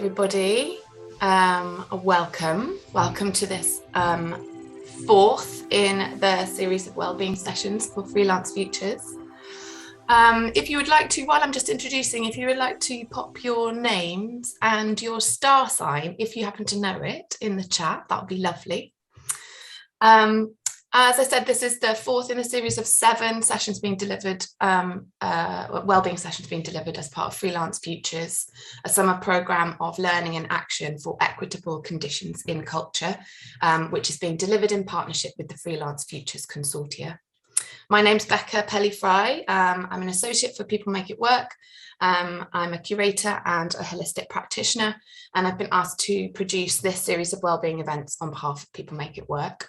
everybody. Welcome to this fourth in the series of wellbeing sessions for Freelance Futures. If you would like to, while I'm just introducing, if you would like to pop your names and your star sign, if you happen to know it, in the chat, that would be lovely. As I said, this is the fourth in a series of 7 sessions being delivered, wellbeing sessions being delivered as part of Freelance Futures, a summer programme of learning and action for equitable conditions in culture, which is being delivered in partnership with the Freelance Futures Consortia. My name's Becca Pelly-Fry. I'm an associate for People Make It Work. I'm a curator and a holistic practitioner, and I've been asked to produce this series of wellbeing events on behalf of People Make It Work.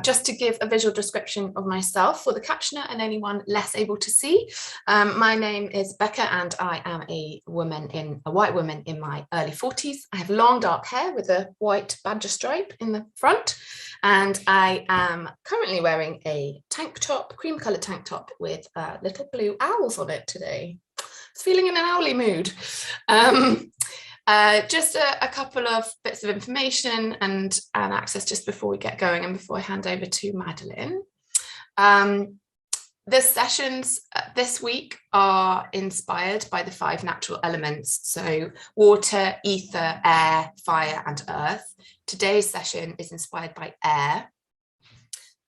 Just to give a visual description of myself for the captioner and anyone less able to see, my name is Becca and I am a white woman in my early 40s. I have long dark hair with a white badger stripe in the front, and I am currently wearing a tank top, cream coloured tank top with little blue owls on it today. I was feeling in an owly mood. Just a couple of bits of information and access just before we get going and before I hand over to Madeleine. The sessions this week are inspired by the 5 natural elements, so water, ether, air, fire and earth. Today's session is inspired by air.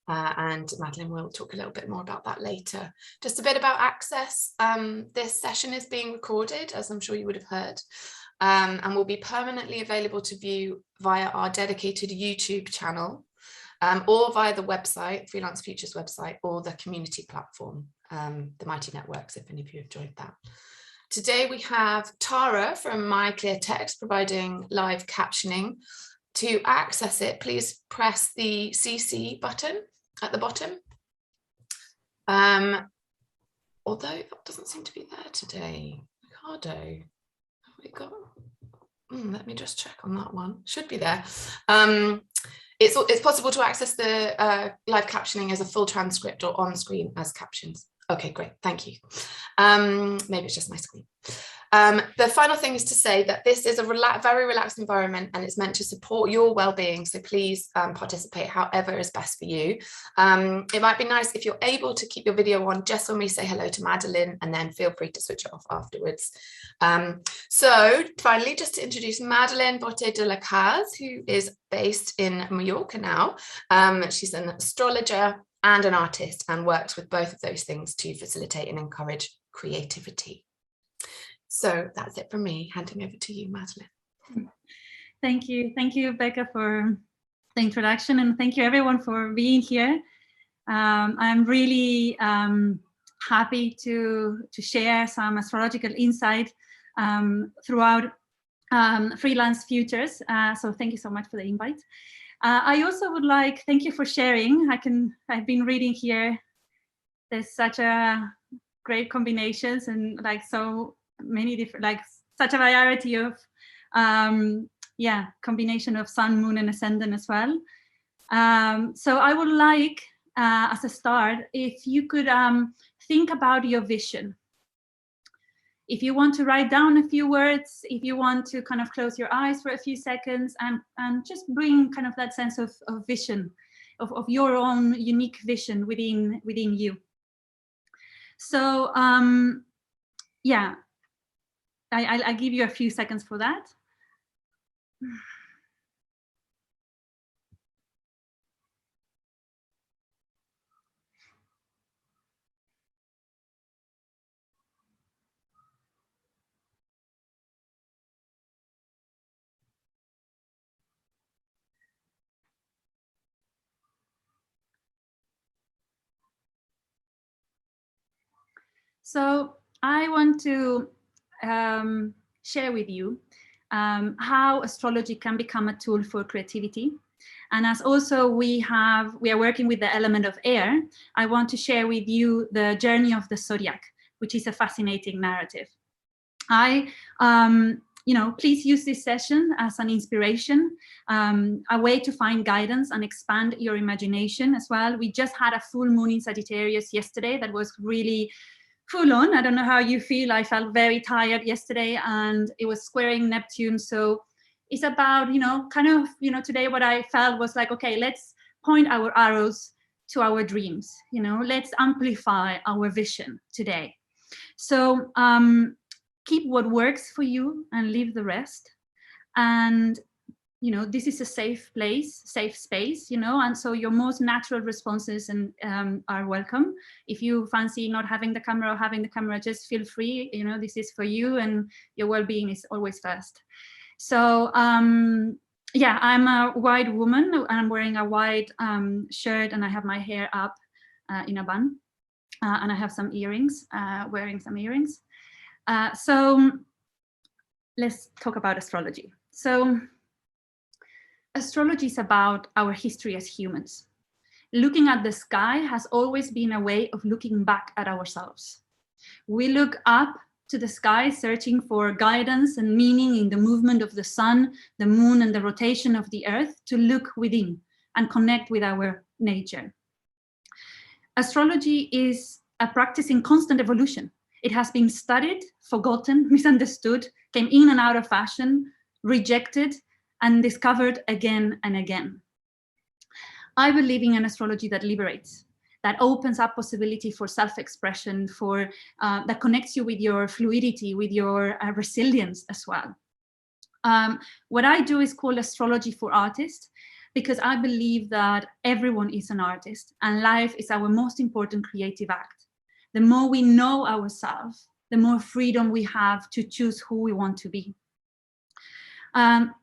And Madeleine will talk a little bit more about that later. Just a bit about access. This session is being recorded, as I'm sure you would have heard. And will be permanently available to view via our dedicated YouTube channel or via the website, Freelance Futures website, or the community platform, the Mighty Networks, if any of you have joined that. Today we have Tara from My Clear Text providing live captioning. To access it, please press the CC button at the bottom. Although that doesn't seem to be there today. Ricardo. Got, let me just check on that one. Should be there. It's possible to access the live captioning as a full transcript or on screen as captions. Okay, great, thank you. Maybe it's just my screen. The final thing is to say that this is a very relaxed environment and it's meant to support your well-being, so please participate however is best for you. It might be nice if you're able to keep your video on just when we say hello to Madeleine, and then feel free to switch it off afterwards. So finally, just to introduce Madeleine Botet De Lacaze, who is based in Mallorca now. She's an astrologer and an artist and works with both of those things to facilitate and encourage creativity. So that's it from me. Handing over to you, Madeleine. Thank you, Becca, for the introduction, and thank you everyone for being here. I'm really happy to share some astrological insight throughout Freelance Futures. So thank you so much for the invite. I also would like, thank you for sharing. I've been reading here. There's such a great combinations and like so many different, like such a variety of combination of sun, moon and ascendant as well. So I would like as a start, if you could think about your vision. If you want to write down a few words, if you want to kind of close your eyes for a few seconds and just bring kind of that sense of vision, of your own unique vision within you. So I'll give you a few seconds for that. So I want to share with you how astrology can become a tool for creativity. And as also we are working with the element of air, I want to share with you the journey of the zodiac, which is a fascinating narrative. Please use this session as an inspiration, a way to find guidance and expand your imagination as well. We just had a full moon in Sagittarius yesterday that was really full on. I don't know how you feel. I felt very tired yesterday, and it was squaring Neptune. So it's about, kind of, today what I felt was like, okay, let's point our arrows to our dreams. Let's amplify our vision today. So keep what works for you and leave the rest. And this is a safe place, safe space, and so your most natural responses are welcome. If you fancy not having the camera or having the camera, just feel free. This is for you, and your well-being is always first. So yeah, I'm a white woman, and I'm wearing a white shirt, and I have my hair up in a bun, and I have some earrings, wearing some earrings. So let's talk about astrology. So astrology is about our history as humans. Looking at the sky has always been a way of looking back at ourselves. We look up to the sky searching for guidance and meaning in the movement of the sun, the moon, and the rotation of the earth, to look within and connect with our nature. Astrology is a practice in constant evolution. It has been studied, forgotten, misunderstood, came in and out of fashion, rejected, and discovered again and again. I believe in an astrology that liberates, that opens up possibility for self-expression, for that connects you with your fluidity, with your resilience as well. What I do is called astrology for artists, because I believe that everyone is an artist and life is our most important creative act. The more we know ourselves, the more freedom we have to choose who we want to be.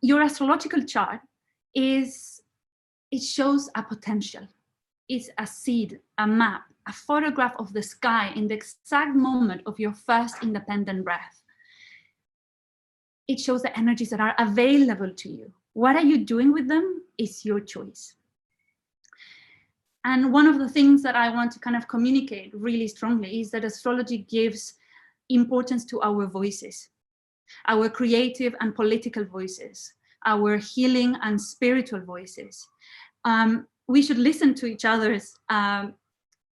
Your astrological chart it shows a potential. It's a seed, a map, a photograph of the sky in the exact moment of your first independent breath. It shows the energies that are available to you. What are you doing with them is your choice. And one of the things that I want to kind of communicate really strongly is that astrology gives importance to our voices, our creative and political voices, our healing and spiritual voices. We should listen to each other's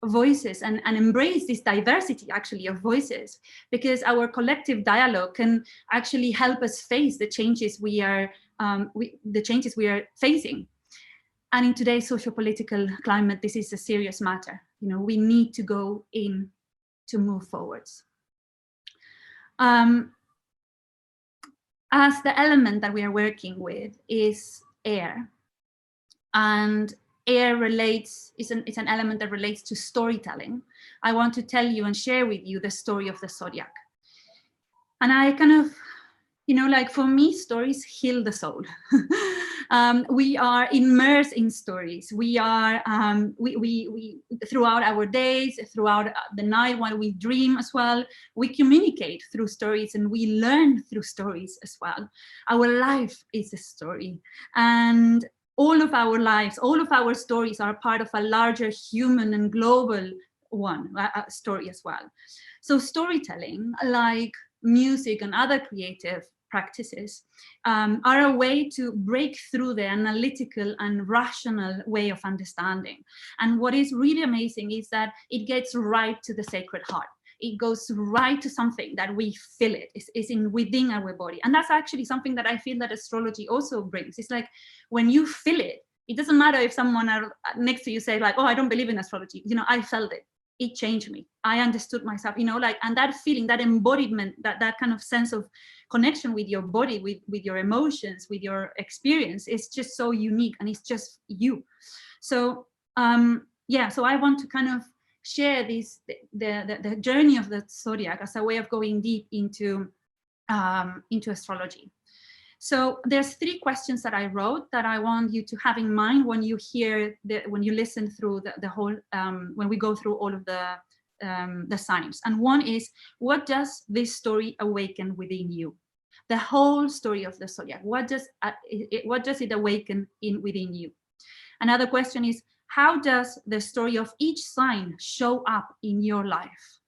voices and embrace this diversity actually of voices, because our collective dialogue can actually help us face the changes we are facing. And in today's socio-political climate, this is a serious matter. We need to go in to move forwards. As the element that we are working with is air, and air is an element that relates to storytelling. I want to tell you and share with you the story of the zodiac. And I kind of, like, for me, stories heal the soul. We are immersed in stories. We are, we throughout our days, throughout the night while we dream as well, we communicate through stories and we learn through stories as well. Our life is a story. And all of our lives, all of our stories are part of a larger human and global story as well. So storytelling, like music and other creative practices, are a way to break through the analytical and rational way of understanding. And what is really amazing is that it gets right to the sacred heart. It goes right to something that we feel it is within our body. And that's actually something that I feel that astrology also brings. It's like when you feel it, it doesn't matter if someone next to you say like, oh, I don't believe in astrology. I felt it. It changed me. I understood myself, and that feeling, that embodiment, that kind of sense of connection with your body, with your emotions, with your experience is just so unique, and it's just you. So so I want to kind of share the journey of the zodiac as a way of going deep into astrology. So there's 3 questions that I wrote that I want you to have in mind when you listen through the whole, when we go through all of the signs. And one is, what does this story awaken within you? The whole story of the zodiac. What does it awaken within you? Another question is, how does the story of each sign show up in your life?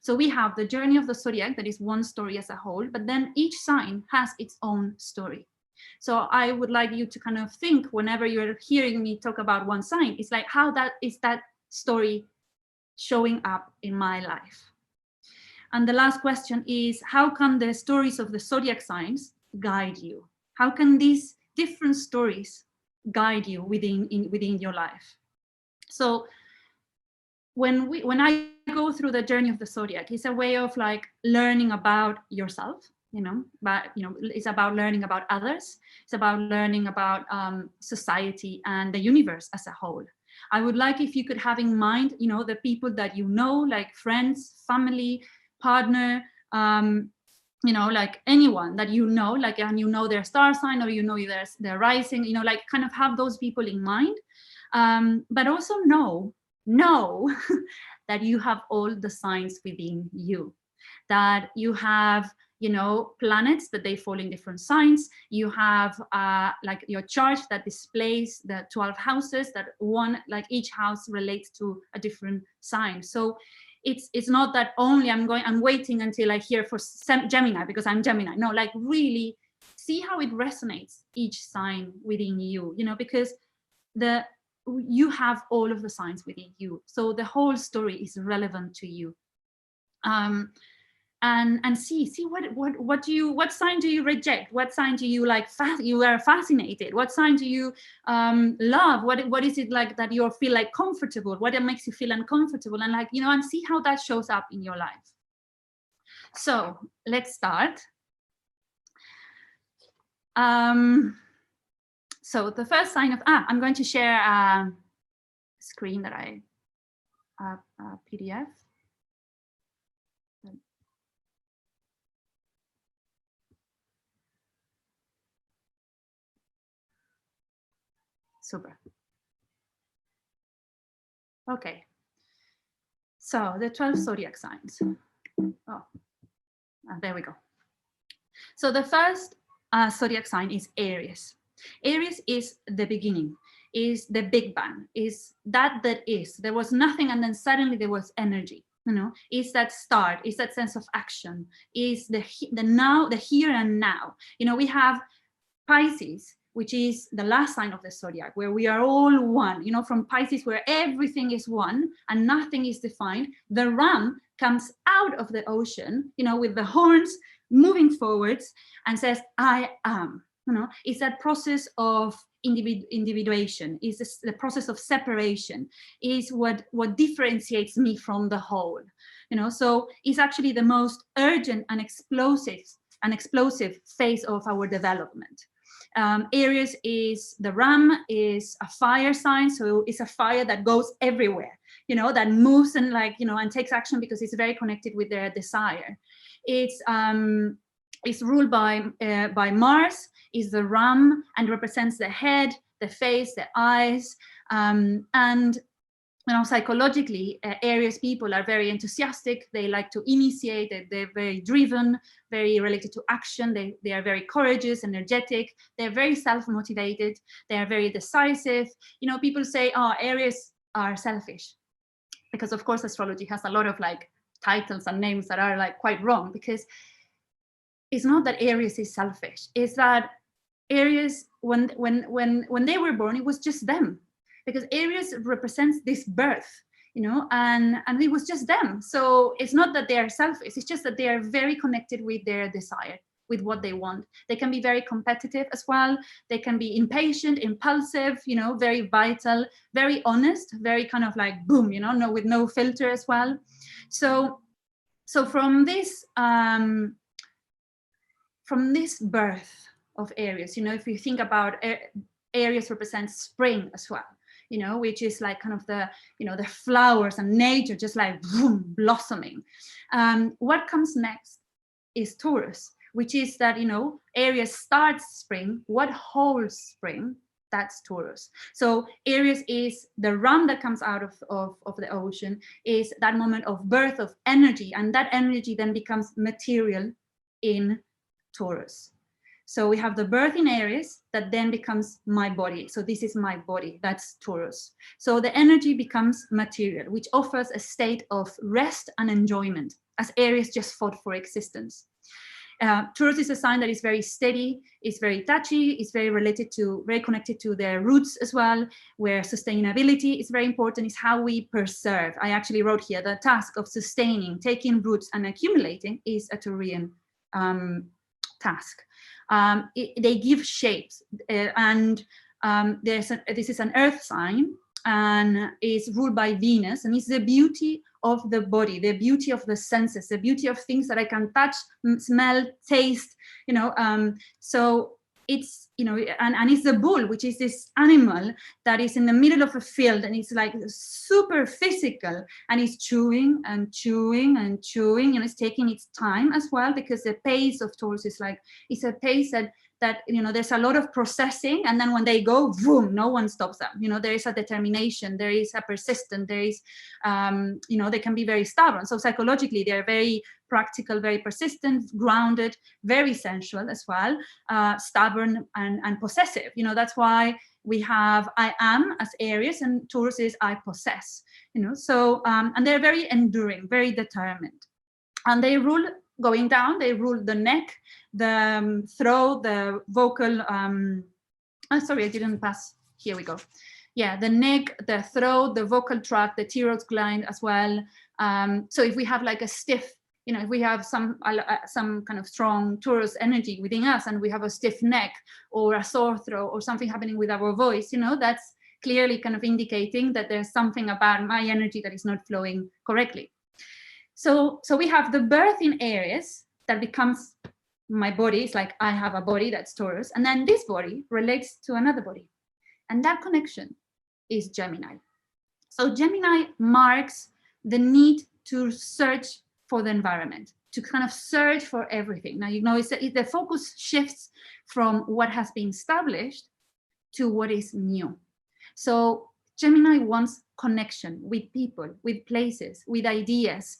So we have the journey of the zodiac, that is one story as a whole, but then each sign has its own story. So I would like you to kind of think, whenever you're hearing me talk about one sign, it's like, how is that story showing up in my life? And the last question is, how can the stories of the zodiac signs guide you? How can these different stories guide you within your life? So when I go through the journey of the zodiac, it's a way of like learning about yourself, but it's about learning about others. It's about learning about society and the universe as a whole. I would like if you could have in mind, the people that like friends, family, partner, like anyone that like, and their star sign, or their rising, like kind of have those people in mind, but also know that you have all the signs within you, that you have planets that they fall in different signs. You have like your chart that displays the 12 houses, that like each house relates to a different sign. So it's not that only I'm waiting until I hear for Gemini because I'm Gemini. No, like really see how it resonates, each sign within you, because you have all of the signs within you. So the whole story is relevant to you. And see what sign do you reject? What sign do you like? You are fascinated. What sign do you love? What is it like that you feel like comfortable? What makes you feel uncomfortable? And like and see how that shows up in your life. So let's start. So the first sign of I'm going to share a screen that a PDF. Super. Okay. So the 12 zodiac signs. There we go. So the first zodiac sign is Aries. Aries is the beginning, is the Big Bang, is that is. There was nothing and then suddenly there was energy. Is that start, is that sense of action, is the now, the here and now. We have Pisces, which is the last sign of the zodiac, where we are all one, from Pisces, where everything is one and nothing is defined. The ram comes out of the ocean, with the horns moving forwards and says, I am. It's that process of individuation, is the process of separation, is what differentiates me from the whole. So it's actually the most urgent and explosive phase of our development. Aries is the ram, is a fire sign, so it's a fire that goes everywhere, that moves and and takes action because it's very connected with their desire. It's ruled by Mars, is the ram, and represents the head, the face, the eyes, and psychologically, Aries people are very enthusiastic. They like to initiate. They're very driven, very related to action. They are very courageous, energetic. They're very self-motivated. They are very decisive. People say, Aries are selfish, because of course astrology has a lot of titles and names that are quite wrong, because it's not that Aries is selfish. It's that Aries, when they were born, it was just them. Because Aries represents this birth, and it was just them. So it's not that they are selfish, it's just that they are very connected with their desire, with what they want. They can be very competitive as well. They can be impatient, impulsive, very vital, very honest, very kind of boom, with no filter as well. So from this birth of Aries, if you think about Aries represents spring as well. Which is kind of the flowers and nature just boom, blossoming. What comes next is Taurus, which is that, Aries starts spring. What holds spring? That's Taurus. So Aries is the ram that comes out of the ocean, is that moment of birth, of energy, and that energy then becomes material in Taurus. So we have the birth in Aries that then becomes my body. So this is my body, that's Taurus. So the energy becomes material, which offers a state of rest and enjoyment, as Aries just fought for existence. Taurus is a sign that is very steady, it's very touchy, it's very connected to their roots as well, where sustainability is very important, is how we preserve. I actually wrote here, the task of sustaining, taking roots and accumulating is a Taurian task. They give shapes, and this is an earth sign, and is ruled by Venus, and it's the beauty of the body, the beauty of the senses, the beauty of things that I can touch, smell, taste, so it's, and it's the bull, which is this animal that is in the middle of a field, and it's like super physical, and it's chewing and chewing and chewing, and it's taking its time as well, because the pace of Taurus is like, it's a pace that there's a lot of processing, and then when they go, boom, no one stops them. There is a determination, there is a persistence, there is, they can be very stubborn. So psychologically, they're very practical, very persistent, grounded, very sensual as well, stubborn and possessive. That's why we have I am as Aries, and Taurus is I possess. So and they're very enduring, very determined, and they rule. Going down, they rule the neck, the throat, the vocal, sorry, I didn't pass, here we go. Yeah, the neck, the throat, the vocal tract, the thyroid gland as well. So if we have like a stiff, if we have some kind of strong Taurus energy within us, and we have a stiff neck or a sore throat or something happening with our voice, that's clearly kind of indicating that there's something about my energy that is not flowing correctly. So we have the birth in Aries that becomes my body. It's like I have a body that's Taurus, and then this body relates to another body, and that connection is Gemini. So Gemini marks the need to search for the environment, to kind of search for everything. Now, the focus shifts from what has been established to what is new. So Gemini wants connection with people, with places, with ideas,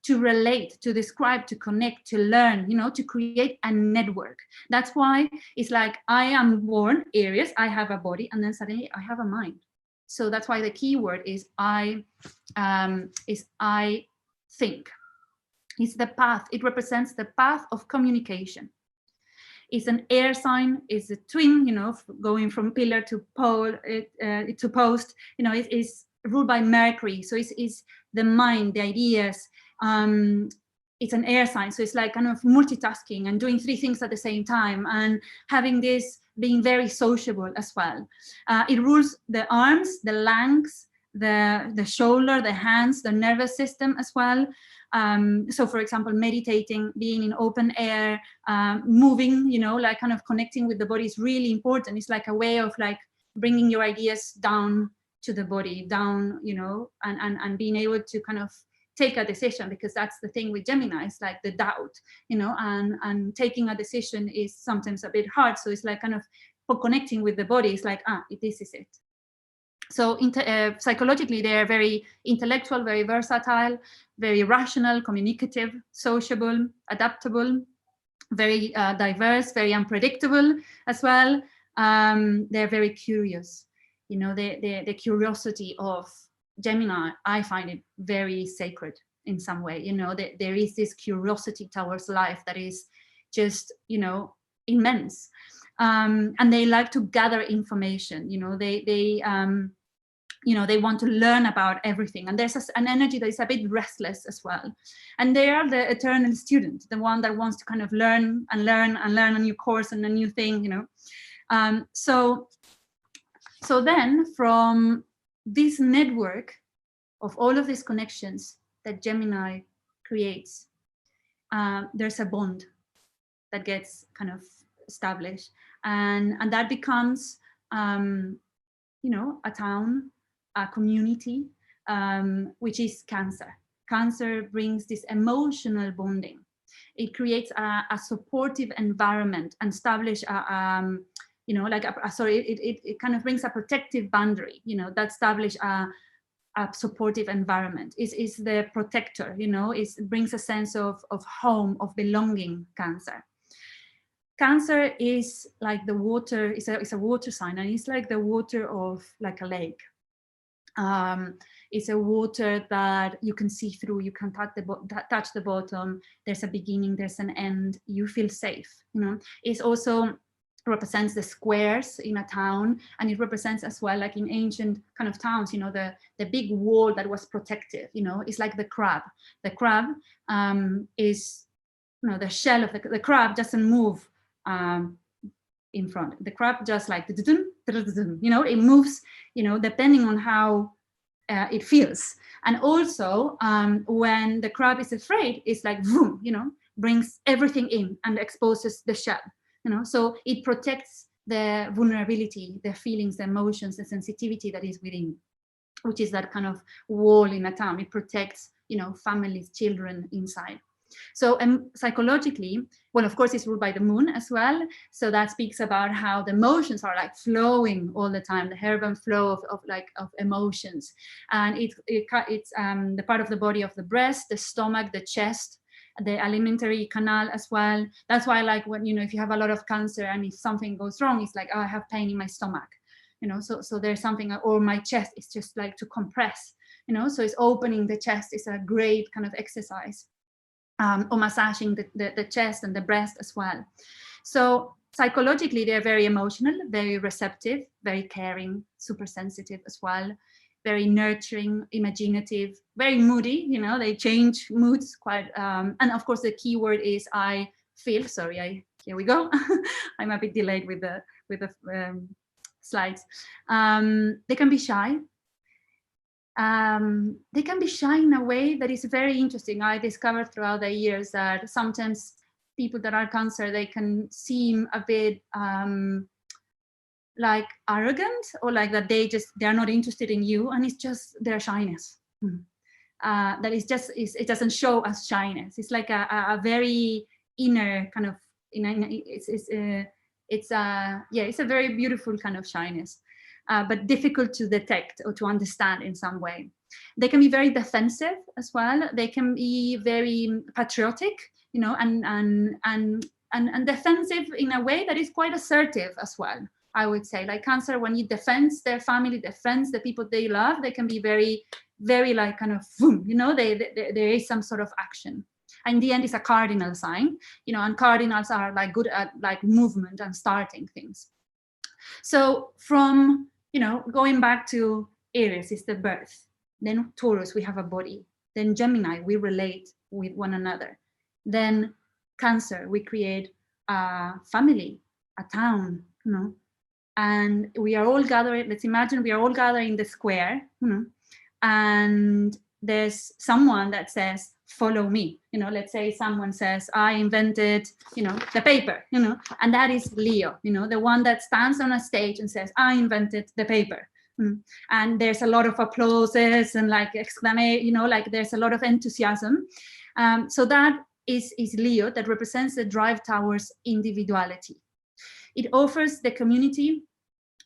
to relate, to describe, to connect, to learn, to create a network. That's why it's like I am born Aries, I have a body, and then suddenly I have a mind. So that's why the key word is I think. It's the path. It represents the path of communication. It's an air sign. It's a twin, going from pillar to pole to post. It is ruled by Mercury. So it's the mind, the ideas. It's an air sign, so it's like kind of multitasking and doing 3 things at the same time, and having this being very sociable as well. It rules the arms, the lungs, the shoulder, the hands, the nervous system as well. So for example, meditating, being in open air, moving, like kind of connecting with the body is really important. It's like a way of like bringing your ideas down to the body, down, and being able to kind of take a decision, because that's the thing with Gemini, it's like the doubt, and taking a decision is sometimes a bit hard. So it's like kind of for connecting with the body, it's like, this is it. So psychologically, they are very intellectual, very versatile, very rational, communicative, sociable, adaptable, very diverse, very unpredictable as well. They're very curious. The curiosity of Gemini, I find it very sacred in some way. There is this curiosity towards life that is just, immense. And they like to gather information. They want to learn about everything. And there's an energy that is a bit restless as well. And they are the eternal student, the one that wants to kind of learn and learn and learn a new course and a new thing, So then from this network of all of these connections that Gemini creates, there's a bond that gets kind of established, and that becomes a town, a community, which is Cancer. Cancer brings this emotional bonding. It creates a supportive environment and establish it kind of brings a protective boundary, that establish a supportive environment. Is the protector, it brings a sense of home, of belonging. Cancer is like the water, it's a water sign, and it's like the water of like a lake. It's a water that you can see through, you can touch the bottom, there's a beginning, there's an end, you feel safe, you know. It's also represents the squares in a town, and it represents as well, like in ancient kind of towns, you know, the big wall that was protective, you know. It's like the crab. The crab is, you know, the shell of the crab doesn't move in front. The crab just like, you know, it moves, you know, depending on how it feels. And also when the crab is afraid, it's like, vroom, you know, brings everything in and exposes the shell. You know, so it protects the vulnerability, the feelings, the emotions, the sensitivity that is within, which is that kind of wall in a town. It protects, you know, families, children inside. So psychologically, well, of course, it's ruled by the moon as well. So that speaks about how the emotions are like flowing all the time, the ebb and flow of emotions. And it's the part of the body of the breast, the stomach, the chest, the alimentary canal as well. That's why, like, when, you know, if you have a lot of cancer and if something goes wrong, it's like, oh, I have pain in my stomach, you know, so there's something, or my chest is just like to compress, you know, so it's opening the chest is a great kind of exercise, or massaging the chest and the breast as well. So psychologically, they're very emotional, very receptive, very caring, super sensitive as well, very nurturing, imaginative, very moody, you know, they change moods quite, and of course the key word is I feel, here we go. I'm a bit delayed with the slides. They can be shy. They can be shy in a way that is very interesting. I discovered throughout the years that sometimes people that are Cancer, they can seem a bit like arrogant, or like that they're not interested in you, and it's just their shyness. That is just, it doesn't show as shyness. It's like a very inner kind of, it's a very beautiful kind of shyness, but difficult to detect or to understand in some way. They can be very defensive as well. They can be very patriotic, you know, and defensive in a way that is quite assertive as well. I would say, like Cancer, when you defends their family, defends the people they love, they can be very, very like kind of, boom, you know, there is some sort of action. And in the end, it's a cardinal sign, you know, and cardinals are like good at like movement and starting things. So from, you know, going back to Aries is the birth, then Taurus, we have a body, then Gemini, we relate with one another, then Cancer, we create a family, a town, you know, and we are all gathering. Let's imagine we are all gathering in the square, you know, and there's someone that says, follow me, you know. Let's say someone says, I invented, you know, the paper, you know, and that is Leo, you know, the one that stands on a stage and says, I invented the paper. And there's a lot of applauses and like exclamation, you know, like there's a lot of enthusiasm. So that is Leo, that represents the drive towards individuality. It offers the community.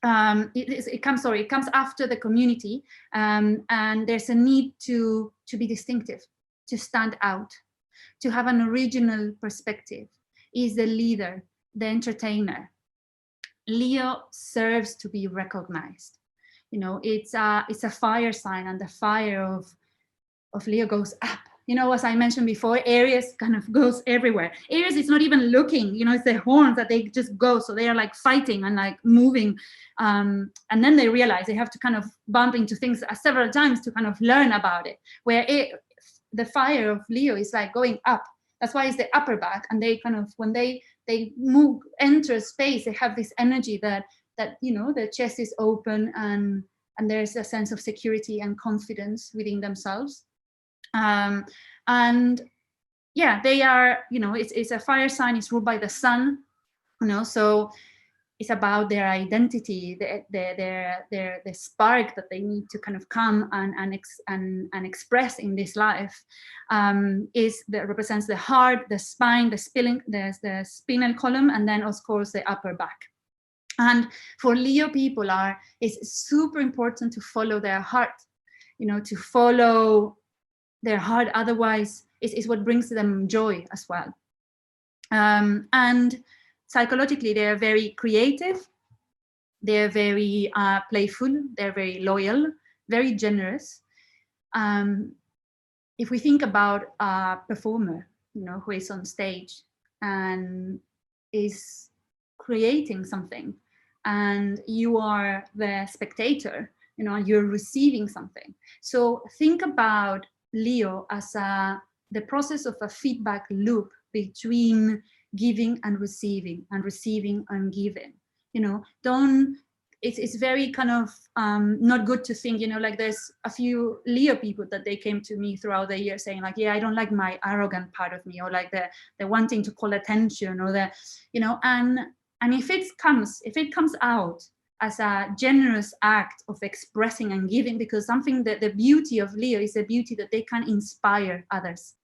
It comes after the community, and there's a need to be distinctive, to stand out, to have an original perspective. Is the leader, the entertainer. Leo serves to be recognized. You know, it's a fire sign, and the fire of Leo goes up. You know, as I mentioned before, Aries kind of goes everywhere. Aries is not even looking, you know, it's the horns that they just go. So they are like fighting and like moving. And then they realize they have to kind of bump into things several times to kind of learn about it. Where the fire of Leo is like going up. That's why it's the upper back. And they kind of, when they move, enter space, they have this energy that you know, the chest is open and there's a sense of security and confidence within themselves. And yeah, they are, you know, it's a fire sign, it's ruled by the sun, you know, so it's about their identity, the spark that they need to kind of come and express in this life, represents the heart, the spine, the spinal column, and then of course the upper back. And for Leo people, it's super important to follow their heart, you know, to follow their heart. Otherwise, is what brings them joy as well. And psychologically, they are very creative. They're very playful. They're very loyal, very generous. If we think about a performer, who is on stage and is creating something, and you are the spectator, you're receiving something. So think about Leo as the process of a feedback loop between giving and receiving and giving. It's very kind of not good to think, like there's a few Leo people that they came to me throughout the year saying like, yeah, I don't like my arrogant part of me, or like the wanting to call attention, or and if it comes out as a generous act of expressing and giving, because something that the beauty of Leo is the beauty that they can inspire others.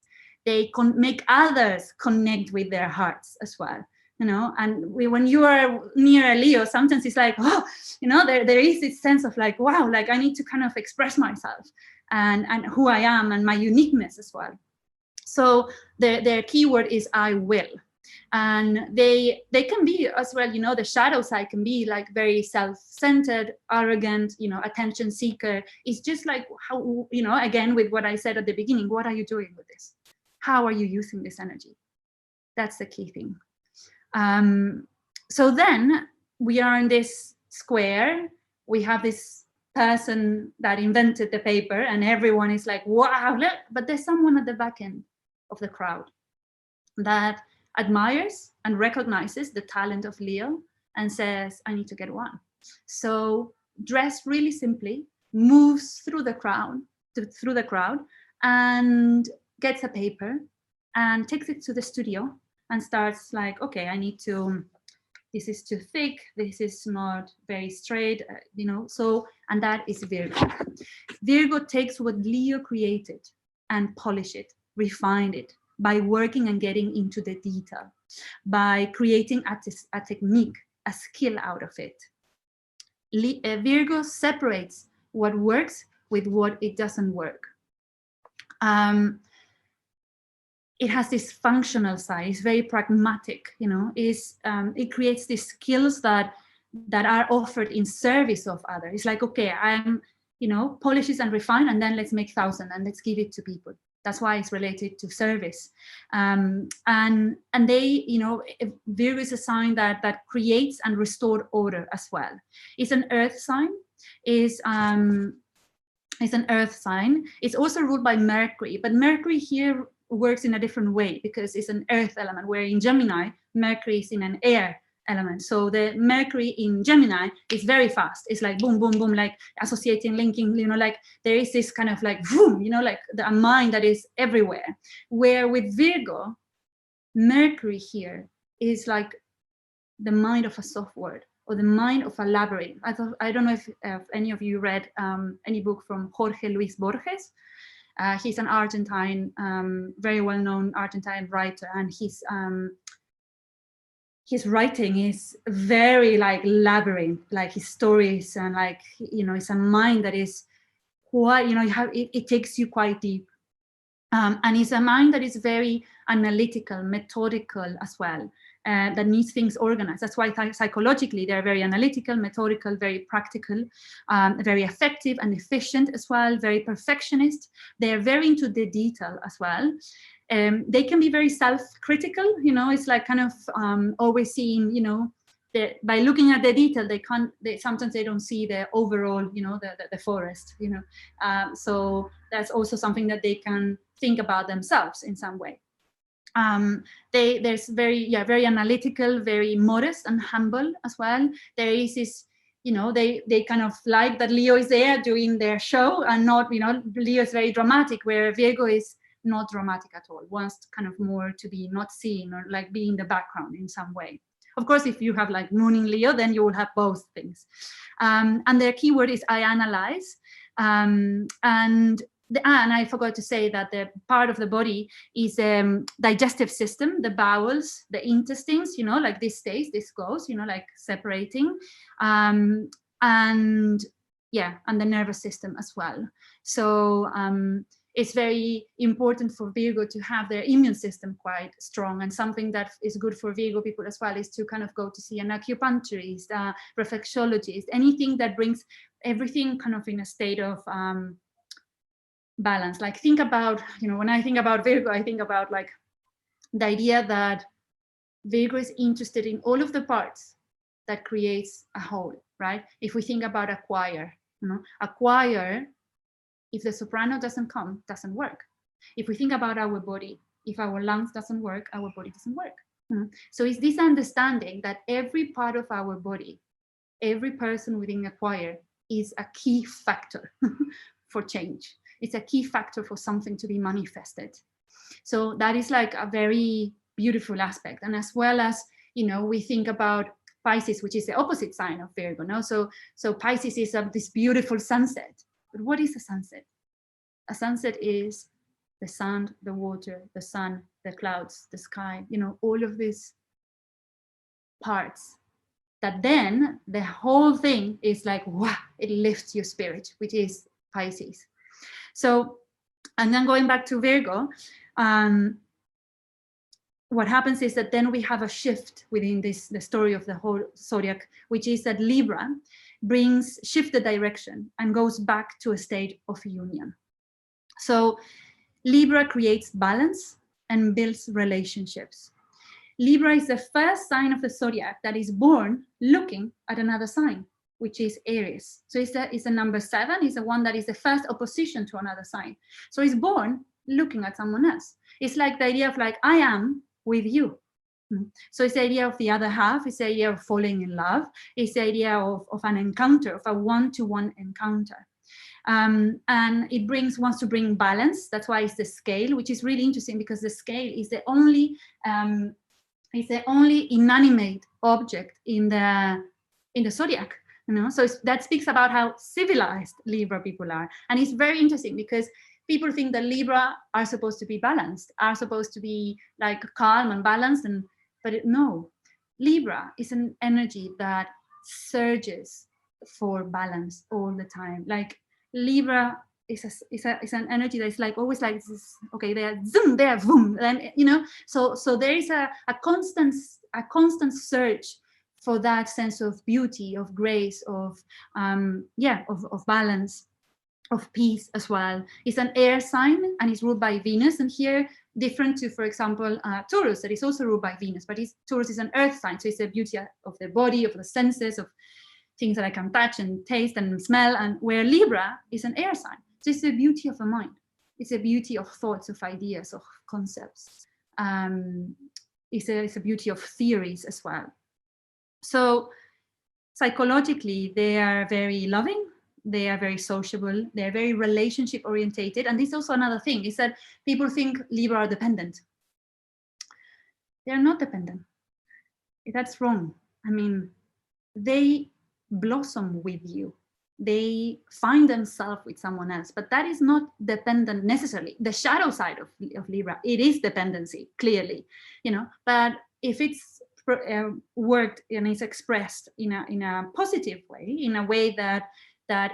They can make others connect with their hearts as well. And when you are near a Leo, sometimes it's like, oh, there is this sense of like, wow, like I need to kind of express myself and who I am and my uniqueness as well. So their keyword is I will. And they can be as well, the shadow side can be like very self-centered, arrogant, attention seeker. It's just like how, again, with what I said at the beginning, what are you doing with this? How are you using this energy? That's the key thing. So then we are in this square. We have this person that invented the paper, and everyone is like, wow, look. But there's someone at the back end of the crowd that admires and recognizes the talent of Leo and says, I need to get one. So dress really simply, moves through the crowd and gets a paper and takes it to the studio and starts like, okay, I need to, this is too thick, this is not very straight, so, and that is Virgo. Virgo takes what Leo created and polish it, refine it, by working and getting into the detail, by creating a technique, a skill out of it. Virgo separates what works with what it doesn't work. It has this functional side. It's very pragmatic. It creates these skills that are offered in service of others. It's like, okay, I'm, polishes and refine, and then let's make 1,000 and let's give it to people. That's why it's related to service. And they, Virgo is a sign that creates and restores order as well. It's an earth sign. It's an earth sign. It's also ruled by Mercury, but Mercury here works in a different way because it's an earth element, where in Gemini, Mercury is in an air element. So the Mercury in Gemini is very fast. It's like boom, boom, boom, like associating, linking, like there is this kind of like boom, like a mind that is everywhere. Where with Virgo, Mercury here is like the mind of a soft word, or the mind of a labyrinth. I don't know if any of you read any book from Jorge Luis Borges. He's an Argentine, very well-known Argentine writer, and his writing is very like labyrinth, like his stories, and like, it's a mind that is quite, it takes you quite deep. And it's a mind that is very analytical, methodical as well, that needs things organized. That's why psychologically they're very analytical, methodical, very practical, very effective and efficient as well, very perfectionist. They're very into the detail as well. They can be very self-critical, it's like kind of always seeing, by looking at the detail, sometimes they don't see the overall, the forest, so that's also something that they can think about themselves in some way. There's very analytical, very modest and humble as well. There is this, they kind of like that Leo is there doing their show, and not, Leo is very dramatic, where Virgo is not dramatic at all, wants kind of more to be not seen, or like be in the background in some way. Of course, if you have like moon in Leo, then you will have both things. And their keyword is I analyze. And I forgot to say that the part of the body is digestive system, the bowels, the intestines, like this stays, this goes, like separating. And the nervous system as well. So it's very important for Virgo to have their immune system quite strong. And something that is good for Virgo people as well is to kind of go to see an acupuncturist, reflexologist, anything that brings everything kind of in a state of balance. Like think about, when I think about Virgo, I think about like the idea that Virgo is interested in all of the parts that creates a whole, right? If we think about a choir, a choir, if the soprano doesn't come, doesn't work. If we think about our body, if our lungs doesn't work, our body doesn't work. So it's this understanding that every part of our body, every person within a choir is a key factor for change. It's a key factor for something to be manifested. So that is like a very beautiful aspect. And as well as, we think about Pisces, which is the opposite sign of Virgo. No? So Pisces is this beautiful sunset. But what is a sunset? A sunset is the sun, the water, the sun, the clouds, the sky, all of these parts that then the whole thing is like, wow, it lifts your spirit, which is Pisces. So, and then going back to Virgo, what happens is that then we have a shift within the story of the whole zodiac, which is that Libra shifts the direction and goes back to a state of union. So Libra creates balance and builds relationships. Libra is the first sign of the zodiac that is born looking at another sign, which is Aries. So it's a number 7, it's the one that is the first opposition to another sign. So it's born looking at someone else. It's like the idea of like, I am with you. So it's the idea of the other half, it's the idea of falling in love, it's the idea of an encounter, of a one-to-one encounter. And it wants to bring balance. That's why it's the scale, which is really interesting because the scale is the only inanimate object in the zodiac. So that speaks about how civilized Libra people are, and it's very interesting because people think that Libra are supposed to be balanced, are supposed to be like calm and balanced, but no, Libra is an energy that surges for balance all the time. Like Libra is an energy that's like always like this, okay, there, zoom, there, boom, and so there is a constant search for that sense of beauty, of grace, of balance, of peace as well. It's an air sign and it's ruled by Venus, and here different to, for example, Taurus, that is also ruled by Venus, but Taurus is an earth sign, so it's the beauty of the body, of the senses, of things that I can touch and taste and smell, and where Libra is an air sign. So it's the beauty of the mind. It's a beauty of thoughts, of ideas, of concepts. It's a beauty of theories as well. So psychologically, they are very loving. They are very sociable. They're very relationship orientated. And this is also another thing, is that people think Libra are dependent. They're not dependent. That's wrong. I mean, they blossom with you. They find themselves with someone else, but that is not dependent necessarily. The shadow side of Libra, it is dependency, clearly, but if it's worked and is expressed in a positive way, in a way that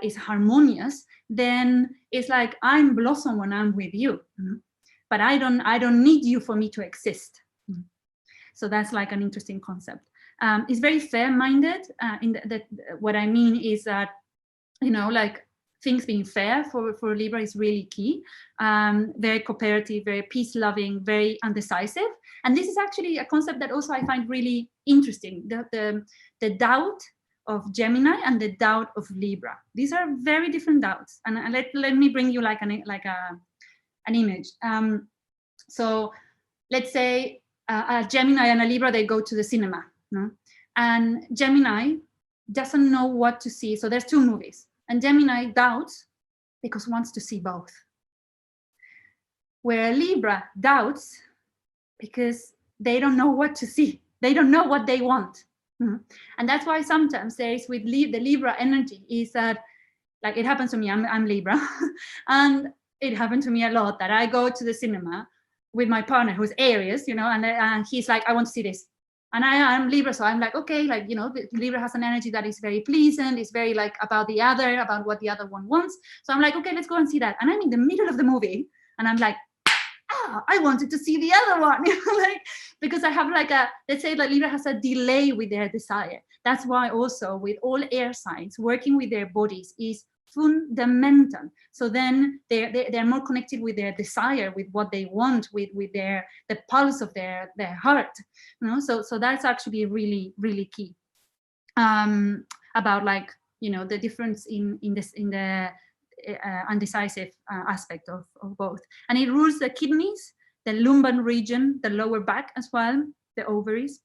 is harmonious, then it's like I'm blossom when I'm with you, but I don't need you for me to exist. So that's like an interesting concept. It's very fair-minded. What I mean is that, like things being fair for Libra is really key. Very cooperative, very peace-loving, very undecisive. And this is actually a concept that also I find really interesting. The doubt of Gemini and the doubt of Libra. These are very different doubts. And let me bring you like an image. So let's say a Gemini and a Libra, they go to the cinema. No? And Gemini doesn't know what to see. So there's 2 movies. And Gemini doubts because wants to see both. Where Libra doubts because they don't know what to see. They don't know what they want. And that's why sometimes there is with the Libra energy is that, like it happens to me, I'm Libra. And it happened to me a lot that I go to the cinema with my partner who's Aries, and he's like, I want to see this. And I'm Libra, so I'm like, okay, like, Libra has an energy that is very pleasant, it's very like about what the other one wants. So I'm like, okay, let's go and see that. And I'm in the middle of the movie, and I'm like, I wanted to see the other one, like, because I have like let's say that Libra has a delay with their desire. That's why also with all air signs, working with their bodies is fundamental. So then they're more connected with their desire, with what they want, with the pulse of their heart. So that's actually really, really key. About like, the difference in the undecisive aspect of both. And it rules the kidneys, the lumbar region, the lower back as well, the ovaries.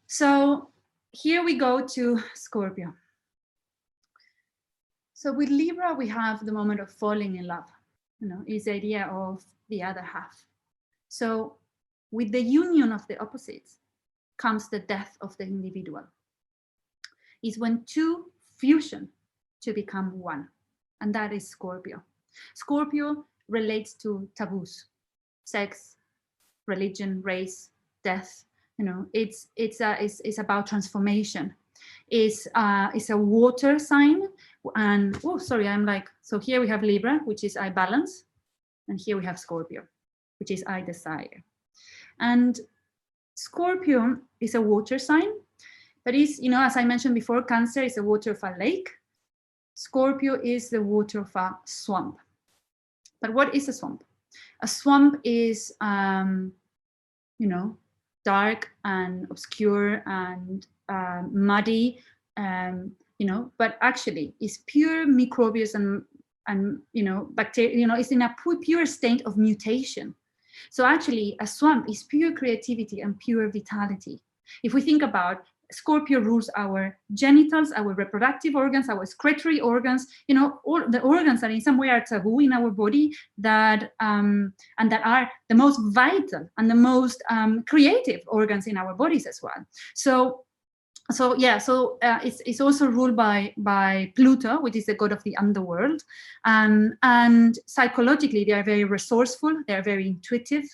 So here we go to Scorpio. So with Libra, we have the moment of falling in love, is the idea of the other half. So with the union of the opposites comes the death of the individual. Is when two fusion to become one, and that is Scorpio. Scorpio relates to taboos, sex, religion, race, death. It's about transformation. It's a water sign, and so here we have Libra, which is I balance, and here we have Scorpio, which is I desire. And Scorpio is a water sign, but is, as I mentioned before, Cancer is the water of a lake. Scorpio is the water of a swamp. But what is a swamp? A swamp is, dark and obscure and muddy, but actually is pure microbials and bacteria, it's in a pure state of mutation. So actually a swamp is pure creativity and pure vitality. If we think about Scorpio rules our genitals, our reproductive organs, our excretory organs, all the organs that in some way are taboo in our body, that and that are the most vital and the most creative organs in our bodies as well. So it's also ruled by Pluto, which is the god of the underworld, and psychologically they are very resourceful, they are very intuitive,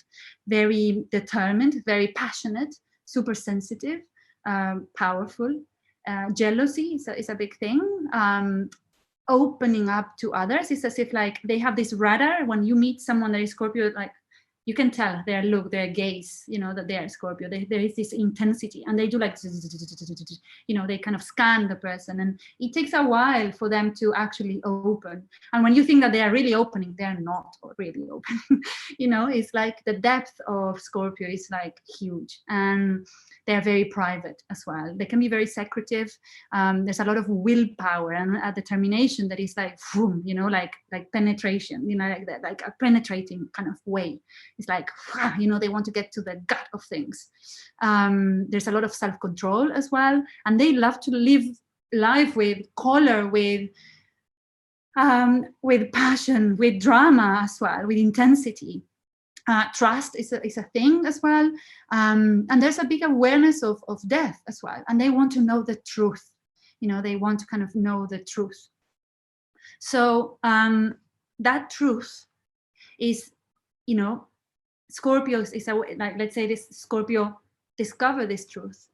very determined, very passionate, super sensitive. Powerful. Jealousy is a big thing. Opening up to others. It's as if like they have this radar. When you meet someone that is Scorpio, like you can tell their look, their gaze, that they are Scorpio. There is this intensity, and they do like, they kind of scan the person, and it takes a while for them to actually open. And when you think that they are really opening, they are not really opening. It's like the depth of Scorpio is like huge, and they are very private as well. They can be very secretive. There's a lot of willpower and a determination that is like, like penetration, like that, like a penetrating kind of way. It's like, they want to get to the gut of things. There's a lot of self-control as well. And they love to live life with color, with passion, with drama as well, with intensity. Trust is a thing as well. And there's a big awareness of death as well. And they want to know the truth. They want to kind of know the truth. So that truth is, Scorpio is like, let's say this Scorpio discover this truth,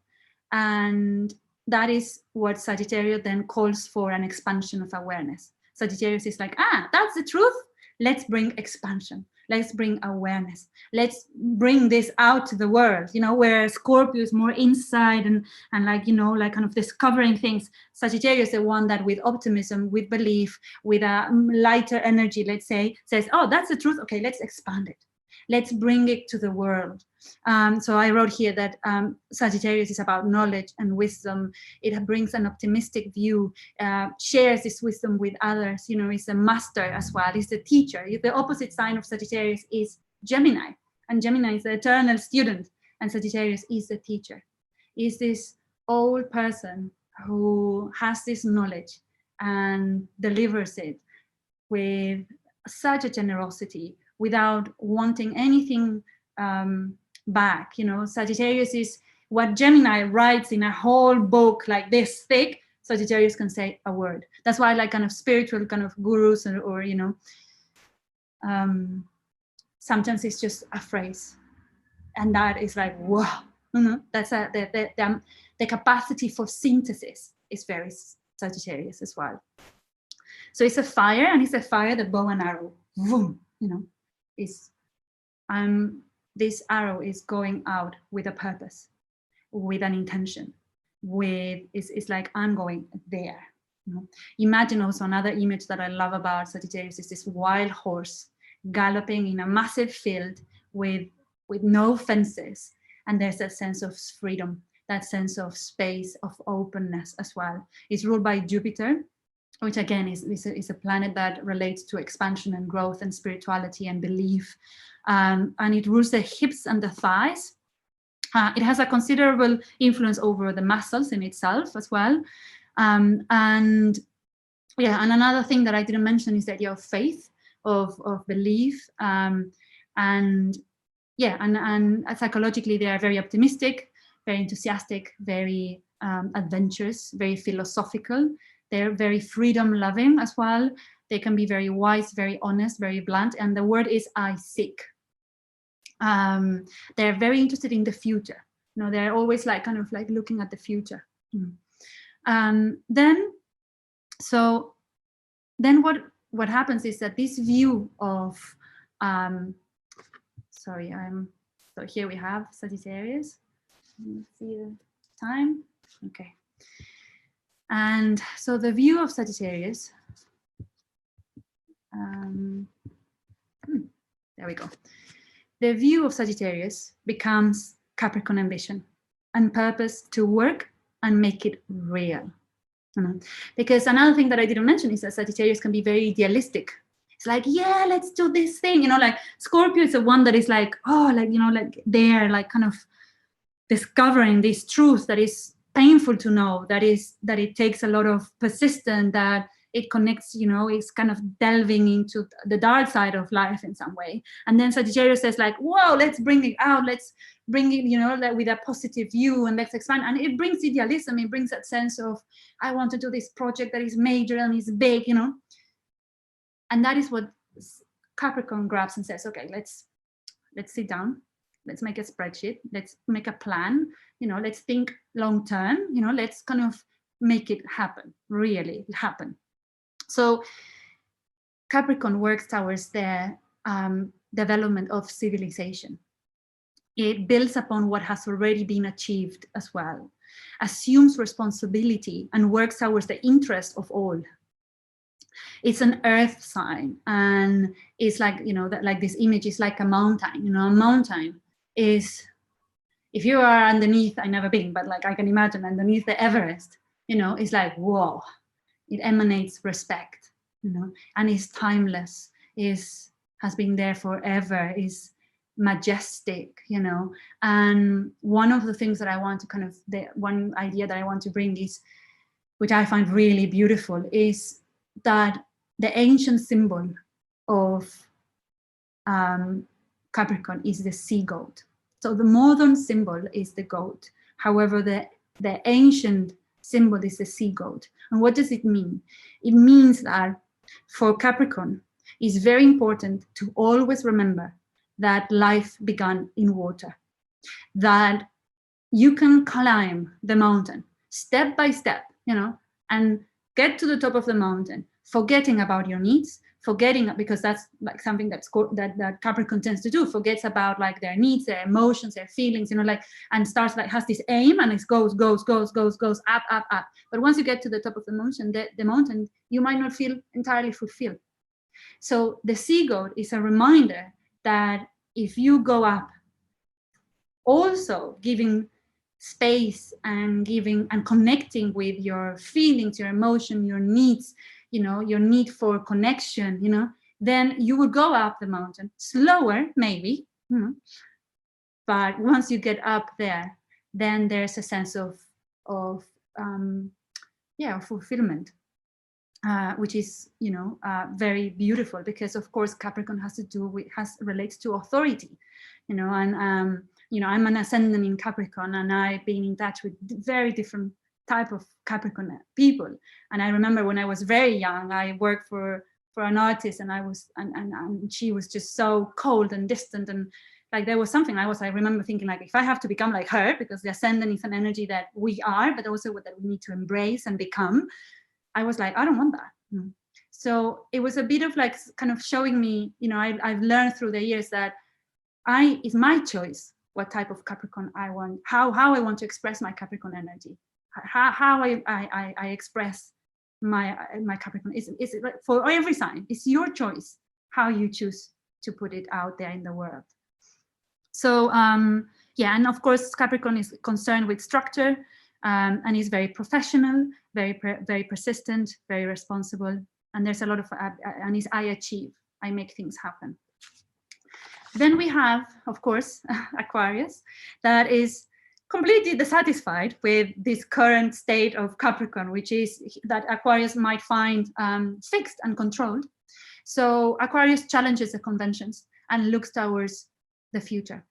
and that is what Sagittarius then calls for, an expansion of awareness. Sagittarius is like, that's the truth. Let's bring expansion. Let's bring awareness. Let's bring this out to the world. Where Scorpio is more inside and like, like kind of discovering things. Sagittarius is the one that with optimism, with belief, with a lighter energy, let's say, says, that's the truth. Okay, let's expand it. Let's bring it to the world. So I wrote here that Sagittarius is about knowledge and wisdom. It brings an optimistic view, shares this wisdom with others, is a master as well, is a teacher. The opposite sign of Sagittarius is Gemini, and Gemini is the eternal student, and Sagittarius is the teacher. Is this old person who has this knowledge and delivers it with such a generosity, without wanting anything back. Sagittarius is what Gemini writes in a whole book like this thick. Sagittarius can say a word. That's why I like kind of spiritual kind of gurus or sometimes it's just a phrase, and that is like, wow. That's the capacity for synthesis is very Sagittarius as well. So it's a fire, and it's a fire, the bow and arrow. Boom, this arrow is going out with a purpose, with an intention, it's like, I'm going there. You know? Imagine also another image that I love about Sagittarius is this wild horse galloping in a massive field with no fences, and there's that sense of freedom, that sense of space, of openness as well. It's ruled by Jupiter, which again is a planet that relates to expansion and growth and spirituality and belief, and it rules the hips and the thighs. It has a considerable influence over the muscles in itself as well. And yeah, and another thing that I didn't mention is the idea of faith, of belief, and yeah, and psychologically they are very optimistic, very enthusiastic, very adventurous, very philosophical. They're very freedom loving as well. They can be very wise, very honest, very blunt, and the word is I seek. They're very interested in the future. You know, they're always like kind of like looking at the future. Then what happens is that this view of so here we have Sagittarius. Let's see the time. Okay. And so the view of Sagittarius, there we go. The view of Sagittarius becomes Capricorn ambition and purpose to work and make it real. Because another thing that I didn't mention is that Sagittarius can be very idealistic. It's like, yeah, let's do this thing. You know, like Scorpio is the one that is like, oh, like, you know, like they're like kind of discovering this truth that is painful to know, that it takes a lot of persistence, that it connects, you know, it's kind of delving into the dark side of life in some way. And then Sagittarius says like, whoa, let's bring it out. Let's bring it, you know, like with a positive view, and let's expand. And it brings idealism. It brings that sense of, I want to do this project that is major and is big, you know. And that is what Capricorn grabs and says, okay, let's sit down. Let's make a spreadsheet. Let's make a plan. You know, let's think long term. You know, let's kind of make it happen, really happen. So Capricorn works towards the development of civilization. It builds upon what has already been achieved as well, assumes responsibility, and works towards the interest of all. It's an earth sign, and it's like, you know, that like this image is like a mountain. You know, a mountain is, if you are underneath, I've never been, but like I can imagine underneath the Everest, you know, it's like, whoa, it emanates respect, you know, and is timeless, has been there forever, is majestic, you know. And one of the things that I want to kind of, the one idea that I want to bring is, which I find really beautiful, is that the ancient symbol of Capricorn is the sea goat. So the modern symbol is the goat. However, the ancient symbol is the sea goat. And what does it mean? It means that for Capricorn, it's very important to always remember that life began in water, that you can climb the mountain step by step, you know, and get to the top of the mountain, forgetting about your needs, forgetting, because that's like something that Capricorn tends to do, forgets about like their needs, their emotions, their feelings, you know, like, and starts like, has this aim, and it goes up. But once you get to the top of the mountain, you might not feel entirely fulfilled. So the sea goat is a reminder that if you go up, also giving space and giving and connecting with your feelings, your emotion, your needs, you know, your need for connection, you know, then you will go up the mountain slower, maybe, you know, but once you get up there, then there's a sense of fulfillment, which is, you know, very beautiful, because of course Capricorn relates to authority, you know, and you know, I'm an ascendant in Capricorn, and I've been in touch with very different type of Capricorn people. And I remember when I was very young, I worked for an artist, and and she was just so cold and distant, and like there was something I remember thinking like, if I have to become like her, because the ascendant is an energy that we are, but also that we need to embrace and become, I was like, I don't want that. So it was a bit of like kind of showing me, you know, I've learned through the years that it's my choice what type of Capricorn I want, how I want to express my Capricorn energy, how I express my Capricorn. Is like for every sign. It's your choice how you choose to put it out there in the world. So yeah, and of course Capricorn is concerned with structure, and is very professional, very persistent, very responsible, and there's a lot of and is I achieve, I make things happen. Then we have, of course, Aquarius, that is completely dissatisfied with this current state of Capricorn, which is that Aquarius might find fixed and controlled. So Aquarius challenges the conventions and looks towards the future.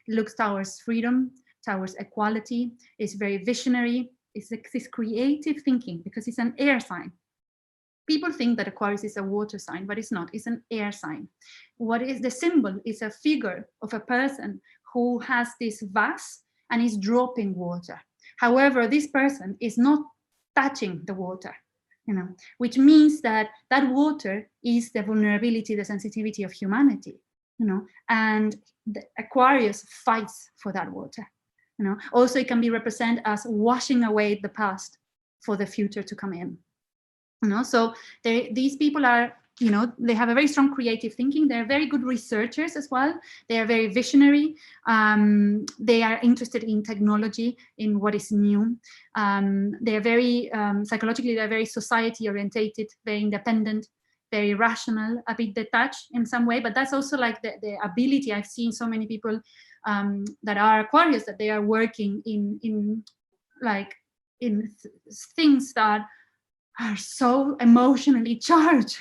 It looks towards freedom, towards equality. It's very visionary. It's this creative thinking because it's an air sign. People think that Aquarius is a water sign, but it's not. It's an air sign. What is the symbol? Is a figure of a person who has this vase and is dropping water. However, this person is not touching the water, you know, which means that that water is the vulnerability, the sensitivity of humanity, you know, and the Aquarius fights for that water, you know. Also, it can be represented as washing away the past for the future to come in. You know, so these people are, you know, they have a very strong creative thinking. They're very good researchers as well. They are very visionary. They are interested in technology, in what is new. They are very, psychologically, they're very society orientated, very independent, very rational, a bit detached in some way. But that's also like the ability. I've seen so many people that are Aquarius, that they are working in things that are so emotionally charged,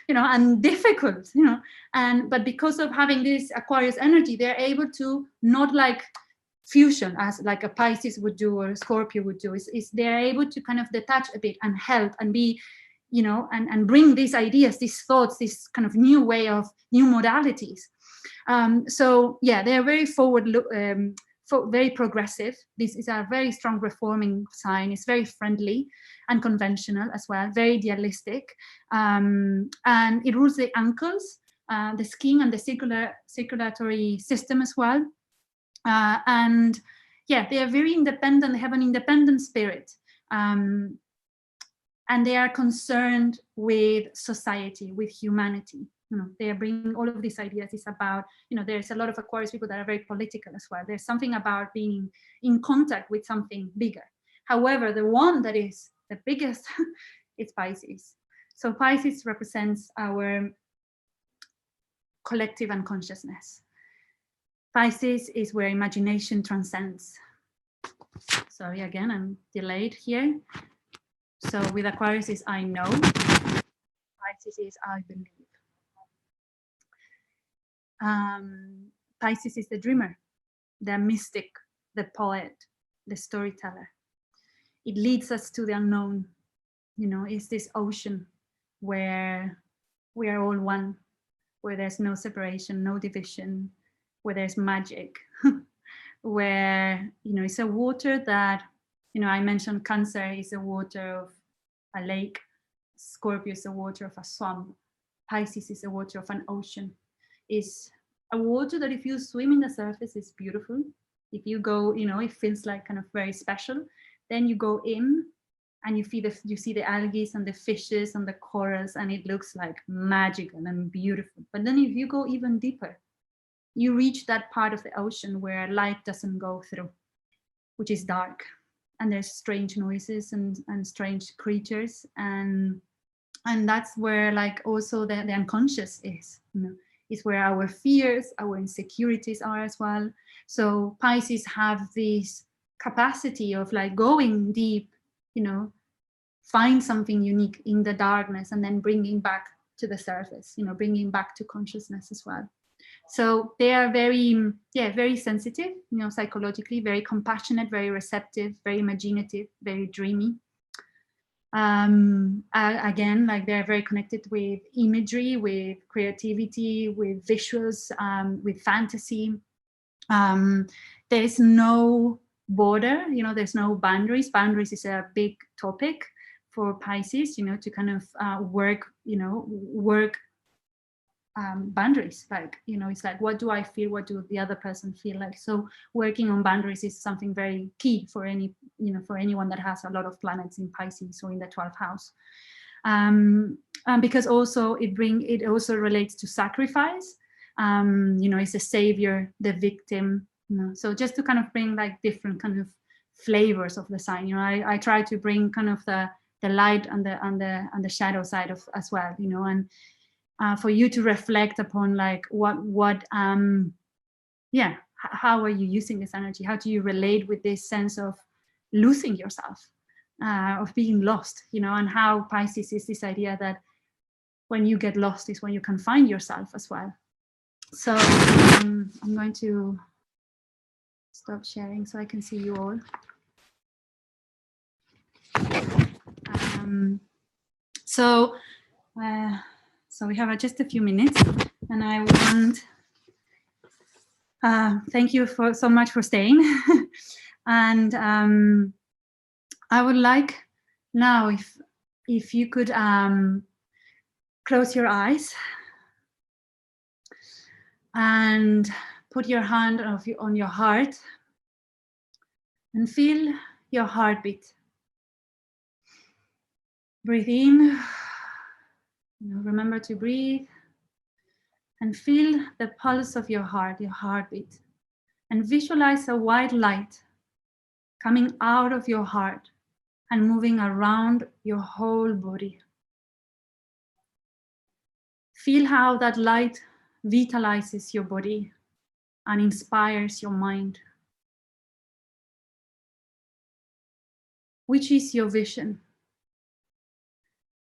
you know, and difficult, you know, but because of having this Aquarius energy, they're able to not like fusion as like a Pisces would do or a Scorpio would do. Is they're able to kind of detach a bit and help and be, you know, and bring these ideas, these thoughts, this kind of new way of new modalities. So yeah, they're very very progressive. This is a very strong reforming sign. It's very friendly and conventional as well, very idealistic. And it rules the ankles, the skin, and the circulatory system as well. And yeah, they are very independent. They have an independent spirit. And they are concerned with society, with humanity. You know, they are bringing all of these ideas. It's about, you know, there's a lot of Aquarius people that are very political as well. There's something about being in contact with something bigger. However, the one that is the biggest is Pisces. So Pisces represents our collective unconsciousness. Pisces is where imagination transcends. Sorry, again, I'm delayed here. So with Aquarius is I know. Pisces is I believe. Pisces is the dreamer, the mystic, the poet, the storyteller. It leads us to the unknown. You know, it's this ocean where we are all one, where there's no separation, no division, where there's magic, where, you know, it's a water that, you know, I mentioned Cancer is a water of a lake, Scorpio is the water of a swamp, Pisces is the water of an ocean. Is a water that if you swim in the surface is beautiful. If you go, you know, it feels like kind of very special. Then you go in and you see the algae and the fishes and the corals, and it looks like magical and beautiful. But then if you go even deeper, you reach that part of the ocean where light doesn't go through, which is dark. And there's strange noises and strange creatures. And that's where like also the unconscious is, you know. Is where our fears, our insecurities are as well. So Pisces have this capacity of like going deep, you know, find something unique in the darkness and then bringing back to the surface, you know, bringing back to consciousness as well. So they are very, very sensitive, you know, psychologically, very compassionate, very receptive, very imaginative, very dreamy. Again, like they're very connected with imagery, with creativity, with visuals, with fantasy. There is no border, you know, there's no boundaries. Boundaries is a big topic for Pisces, you know, to kind of work boundaries. Like, you know, it's like, what do I feel? What do the other person feel like? So working on boundaries is something very key for any for anyone that has a lot of planets in Pisces or in the 12th house. And because also it also relates to sacrifice. It's the savior, the victim. So just to kind of bring like different kind of flavors of the sign. I try to bring kind of the light and the shadow side of as well. And for you to reflect upon like how are you using this energy? How do you relate with this sense of losing yourself, of being lost? And how Pisces is this idea that when you get lost is when you can find yourself as well. So I'm going to stop sharing so I can see you all. So we have just a few minutes, and I want thank you so much for staying. And I would like now if you could close your eyes and put your hand on your heart and feel your heartbeat. Breathe in. Remember to breathe and feel the pulse of your heart, your heartbeat, and visualize a white light coming out of your heart and moving around your whole body. Feel how that light vitalizes your body and inspires your mind. Which is your vision?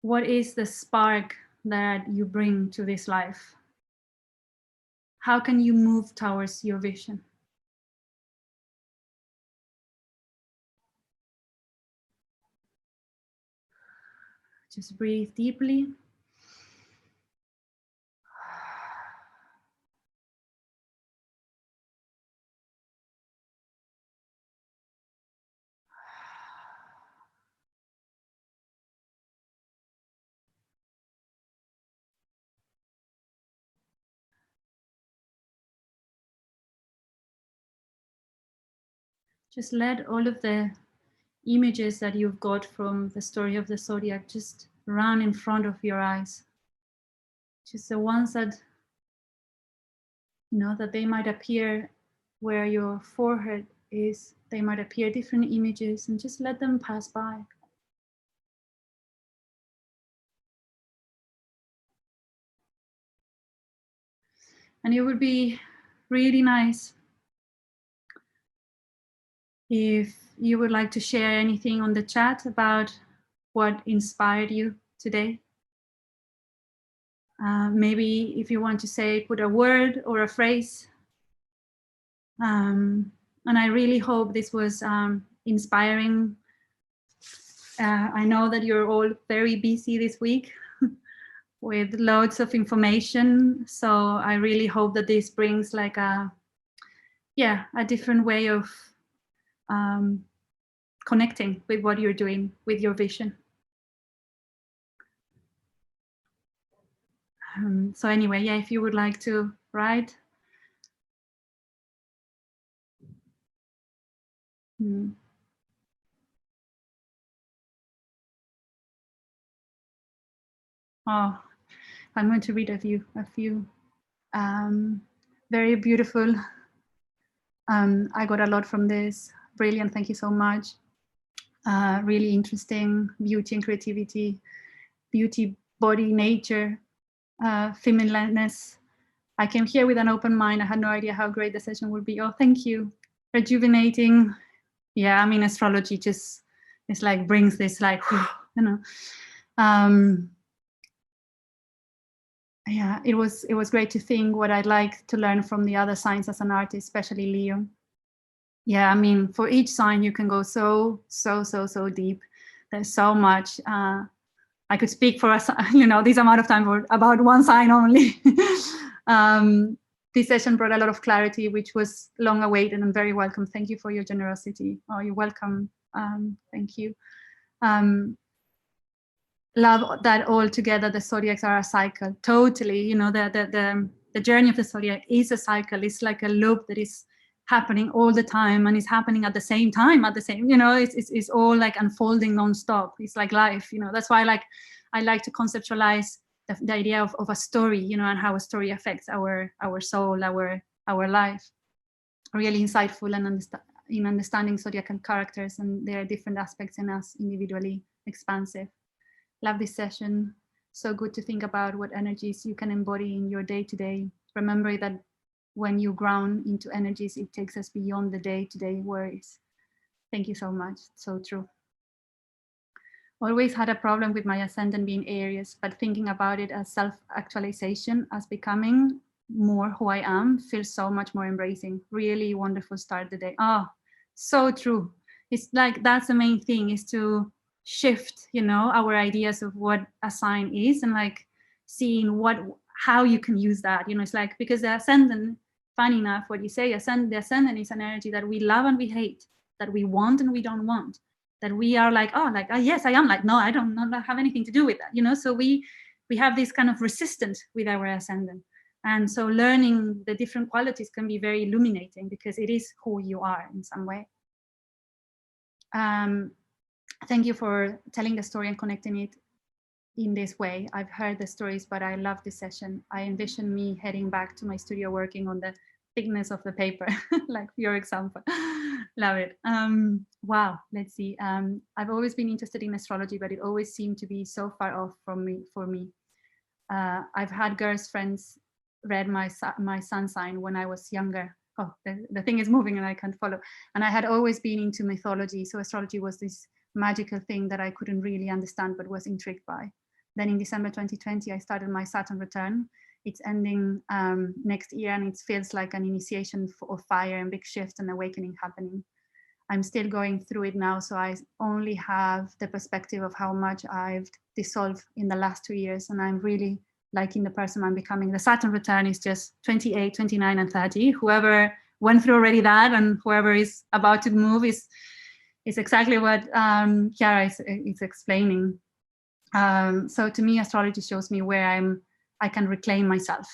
What is the spark that you bring to this life? How can you move towards your vision? Just breathe deeply. Just let all of the images that you've got from the story of the zodiac just run in front of your eyes. Just the ones that, that they might appear where your forehead is. They might appear different images, and just let them pass by. And it would be really nice if you would like to share anything on the chat about what inspired you today. Maybe if you want to say, put a word or a phrase. And I really hope this was inspiring. I know that you're all very busy this week with loads of information. So I really hope that this brings like a different way of connecting with what you're doing, with your vision. So anyway, if you would like to write. Oh, I'm going to read a few very beautiful. I got a lot from this. Brilliant, thank you so much. Really interesting, beauty and creativity, beauty, body, nature, feminineness. I came here with an open mind. I had no idea how great the session would be. Oh, thank you. Rejuvenating. Yeah, I mean, astrology just is like brings this like, yeah, it was great to think what I'd like to learn from the other signs as an artist, especially Leo. Yeah, I mean, for each sign you can go so deep. There's so much. I could speak for us, this amount of time for about one sign only. This session brought a lot of clarity, which was long awaited and very welcome. Thank you for your generosity. Oh, you're welcome. Thank you. Love that all together the zodiacs are a cycle. Totally, the journey of the zodiac is a cycle. It's like a loop that is happening all the time, and it's happening at the same time, it's all like unfolding non-stop. It's like life, that's why I like to conceptualize the idea of a story, and how a story affects our soul, our life. Really insightful and in understanding zodiacal characters and their different aspects in us, individually expansive. Love this session. So good to think about what energies you can embody in your day-to-day. Remember that when you ground into energies, it takes us beyond the day-to-day worries. Thank you so much. So true. Always had a problem with my ascendant being Aries, but thinking about it as self-actualization, as becoming more who I am, feels so much more embracing. Really wonderful start the day. Oh, so true. It's like that's the main thing, is to shift, our ideas of what a sign is, and like seeing how you can use that. It's like, because the ascendant, funny enough, what you say, the ascendant is an energy that we love and we hate, that we want and we don't want, that we are like, oh, yes, I am, like, no, I don't not have anything to do with that, so we have this kind of resistance with our ascendant. And so learning the different qualities can be very illuminating, because it is who you are in some way. Thank you for telling the story and connecting it in this way. I've heard the stories, but I love this session. I envision me heading back to my studio working on the thickness of the paper, like your example. Love it. Wow, let's see. I've always been interested in astrology, but it always seemed to be so far off for me. I've had girls' friends read my sun sign when I was younger. Oh, the thing is moving and I can't follow. And I had always been into mythology, so astrology was this magical thing that I couldn't really understand but was intrigued by. Then in December 2020, I started my Saturn return. It's ending next year, and it feels like an initiation of fire and big shift and awakening happening. I'm still going through it now, so I only have the perspective of how much I've dissolved in the last 2 years, and I'm really liking the person I'm becoming. The Saturn return is just 28, 29, and 30. Whoever went through already that, and whoever is about to move is exactly what Chiara is explaining. So to me, astrology shows me where I can reclaim myself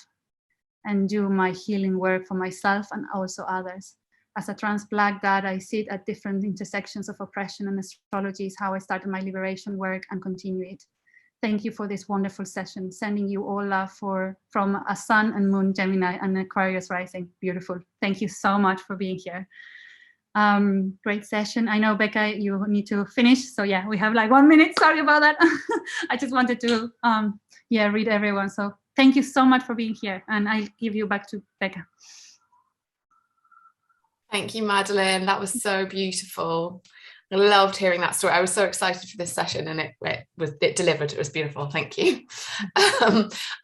and do my healing work for myself and also others. As a trans Black dad, I sit at different intersections of oppression, and astrology is how I started my liberation work and continue it. Thank you for this wonderful session. Sending you all love from a Sun and Moon Gemini and Aquarius rising. Beautiful. Thank you so much for being here. Great session. I know, Becca, you need to finish. So yeah, we have like 1 minute. Sorry about that. I just wanted to read everyone. So thank you so much for being here. And I'll give you back to Becca. Thank you, Madeleine. That was so beautiful. I loved hearing that story. I was so excited for this session, and it delivered. It was beautiful. Thank you.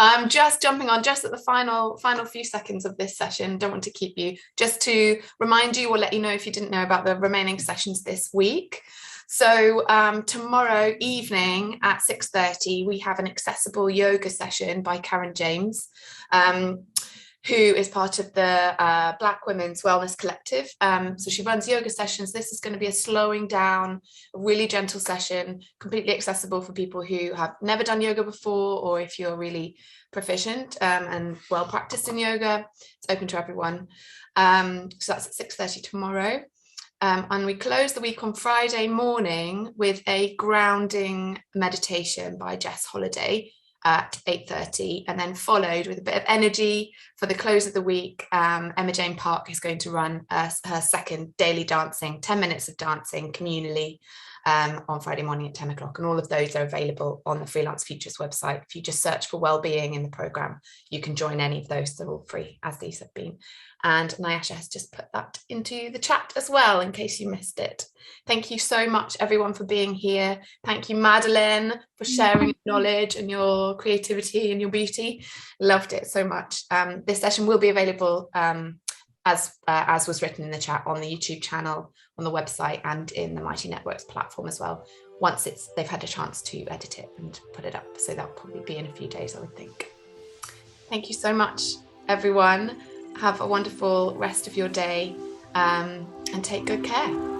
I'm just jumping on just at the final few seconds of this session. Don't want to keep you. Just to remind you or let you know if you didn't know about the remaining sessions this week. So tomorrow evening at 6:30, we have an accessible yoga session by Karen James, who is part of the Black Women's Wellness Collective. So she runs yoga sessions. This is going to be a slowing down, a really gentle session, completely accessible for people who have never done yoga before, or if you're really proficient and well practiced in yoga. It's open to everyone. So that's at 6:30 tomorrow. And we close the week on Friday morning with a grounding meditation by Jess Holiday at 8:30, and then followed with a bit of energy for the close of the week. Emma Jane Park is going to run her second daily dancing, 10 minutes of dancing communally on Friday morning at 10 o'clock. And all of those are available on the Freelance Futures website. If you just search for wellbeing in the program, you can join any of those. They're all free, as these have been. And Nyasha has just put that into the chat as well, in case you missed it. Thank you so much, everyone, for being here. Thank you, Madeleine, for sharing your knowledge and your creativity and your beauty. Loved it so much. This session will be available as was written in the chat on the YouTube channel, on the website, and in the Mighty Networks platform as well, once they've had a chance to edit it and put it up. So that'll probably be in a few days, I would think. Thank you so much, everyone. Have a wonderful rest of your day, and take good care.